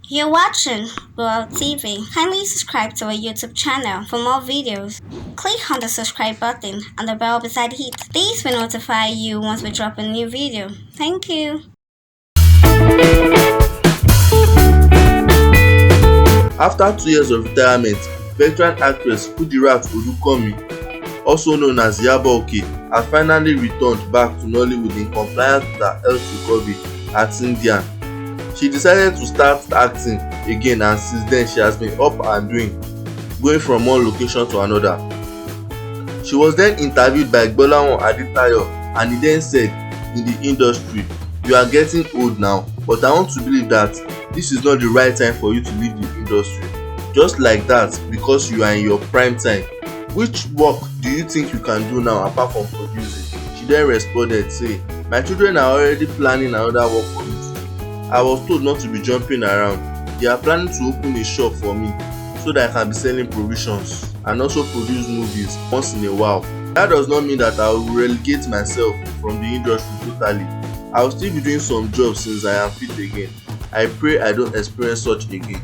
You're watching World TV. Kindly subscribe to our YouTube channel for more videos. Click on the subscribe button and the bell beside it. These will notify you once we drop a new video. Thank you. After 2 years of retirement, veteran actress Kudirat Odukomi, also known as Iyabo Oko, has finally returned back to Nollywood in compliance with her health recovery at India. She decided to start acting again, and since then she has been up and doing, going from one location to another. She was then interviewed by Gbolahan Adetayo, and he then said, in the industry, "You are getting old now, but I want to believe that this is not the right time for you to leave the industry. Just like that, because you are in your prime time. Which work do you think you can do now apart from producing?" She then responded saying, "My children are already planning another work for me to do. I was told not to be jumping around. They are planning to open a shop for me so that I can be selling provisions and also produce movies once in a while. That does not mean that I will relegate myself from the industry totally. I will still be doing some jobs since I am fit again. I pray I don't experience such again."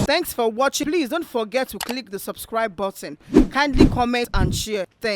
Thanks for watching. Please don't forget to click the subscribe button. Kindly comment and share. Thanks.